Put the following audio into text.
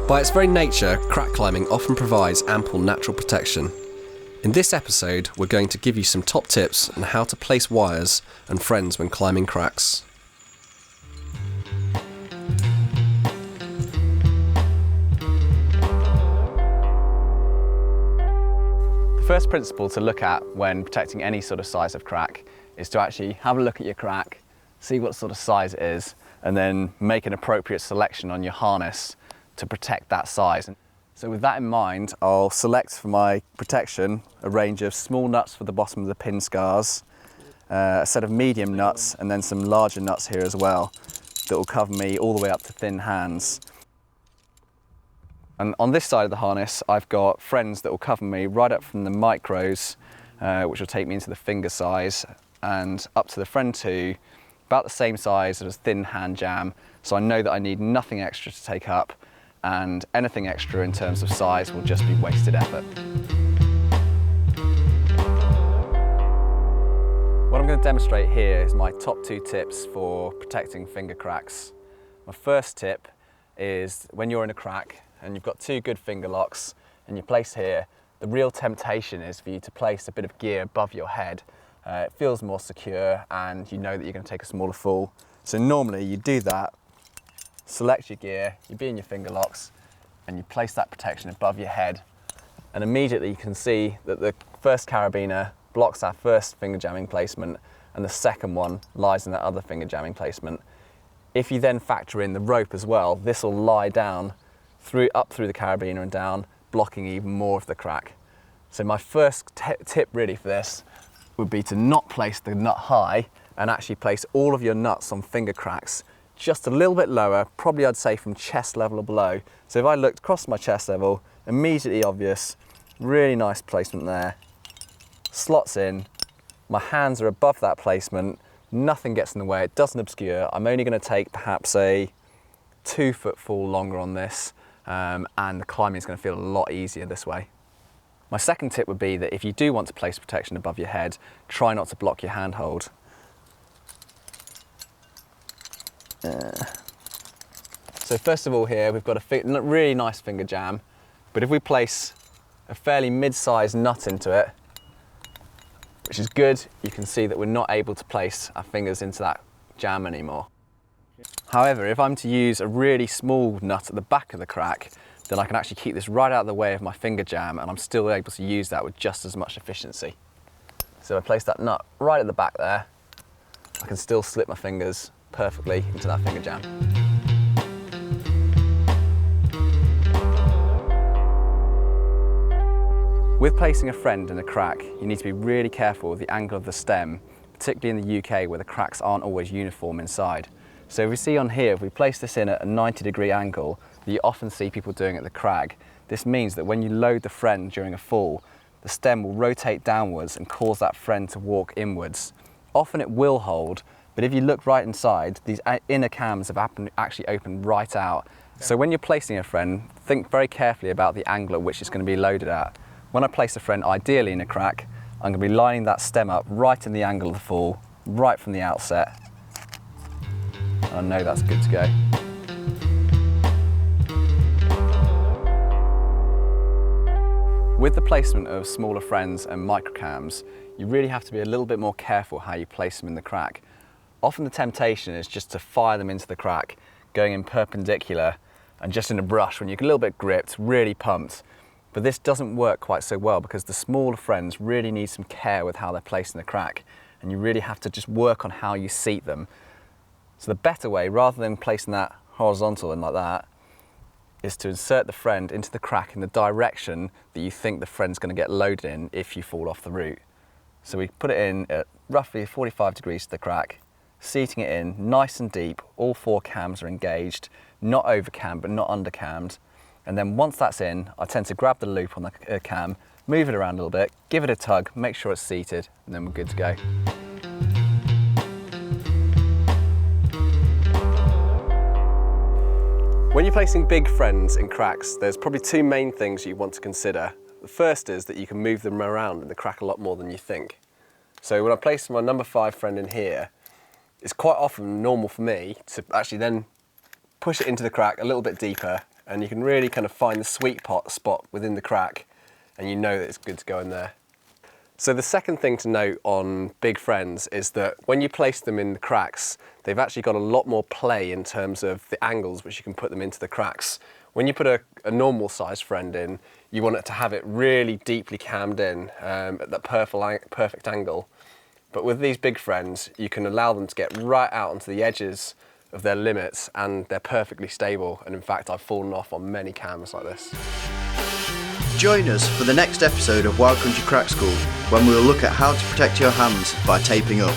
By its very nature, crack climbing often provides ample natural protection. In this episode, we're going to give you some top tips on how to place wires and friends when climbing cracks. The first principle to look at when protecting any sort of size of crack is to actually have a look at your crack, see what sort of size it is, and then make an appropriate selection on your harness to protect that size. So with that in mind, I'll select for my protection a range of small nuts for the bottom of the pin scars, a set of medium nuts, and then some larger nuts here as well that will cover me all the way up to thin hands. And on this side of the harness, I've got friends that will cover me right up from the micros, which will take me into the finger size, and up to the friend 2, about the same size as a thin hand jam, so I know that I need nothing extra to take up, and anything extra in terms of size will just be wasted effort. What I'm going to demonstrate here is my top 2 tips for protecting finger cracks. My first tip is when you're in a crack and you've got 2 good finger locks and you place here, the real temptation is for you to place a bit of gear above your head. It feels more secure and you know that you're going to take a smaller fall. So normally you do that, select your gear, you be in your finger locks, and you place that protection above your head, and immediately you can see that the first carabiner blocks our first finger jamming placement and the second one lies in that other finger jamming placement. If you then factor in the rope as well, this will lie down up through the carabiner and down, blocking even more of the crack. So my first tip really for this would be to not place the nut high and actually place all of your nuts on finger cracks just a little bit lower, probably I'd say from chest level or below. So if I looked across my chest level, immediately obvious, really nice placement there. Slots in, my hands are above that placement, nothing gets in the way, it doesn't obscure. I'm only going to take perhaps a 2-foot fall longer on this, and the climbing is going to feel a lot easier this way. My second tip would be that if you do want to place protection above your head, try not to block your handhold. So first of all here, we've got a really nice finger jam, but if we place a fairly mid-sized nut into it, which is good, you can see that we're not able to place our fingers into that jam anymore. However, if I'm to use a really small nut at the back of the crack, then I can actually keep this right out of the way of my finger jam and I'm still able to use that with just as much efficiency. So I place that nut right at the back there, I can still slip my fingers perfectly into that finger jam. With placing a friend in a crack, you need to be really careful with the angle of the stem, particularly in the UK where the cracks aren't always uniform inside. So if we see on here, if we place this in at a 90-degree angle that you often see people doing at the crag, this means that when you load the friend during a fall, the stem will rotate downwards and cause that friend to walk inwards. Often it will hold, but if you look right inside, these inner cams have actually opened right out. So when you're placing a friend, think very carefully about the angle at which it's going to be loaded at. When I place a friend ideally in a crack, I'm going to be lining that stem up right in the angle of the fall, right from the outset. I know that's good to go. With the placement of smaller friends and microcams, you really have to be a little bit more careful how you place them in the crack. Often the temptation is just to fire them into the crack, going in perpendicular and just in a brush when you're a little bit gripped, really pumped. But this doesn't work quite so well because the smaller friends really need some care with how they're placed in the crack, and you really have to just work on how you seat them. So the better way, rather than placing that horizontal and like that, is to insert the friend into the crack in the direction that you think the friend's going to get loaded in if you fall off the route. So we put it in at roughly 45 degrees to the crack, seating it in nice and deep, all 4 cams are engaged, not over cammed but not under cammed. And then once that's in, I tend to grab the loop on the cam, move it around a little bit, give it a tug, make sure it's seated, and then we're good to go. When you're placing big friends in cracks, there's probably 2 main things you want to consider. The first is that you can move them around in the crack a lot more than you think. So when I place my number 5 friend in here, it's quite often normal for me to actually then push it into the crack a little bit deeper and you can really kind of find the sweet spot within the crack, and you know that it's good to go in there. So the second thing to note on big friends is that when you place them in the cracks, they've actually got a lot more play in terms of the angles which you can put them into the cracks. When you put a normal sized friend in, you want it to have it really deeply cammed in at that perfect angle. But with these big friends, you can allow them to get right out onto the edges of their limits, and they're perfectly stable. And in fact, I've fallen off on many cams like this. Join us for the next episode of Wild Country Crack School, when we will look at how to protect your hands by taping up.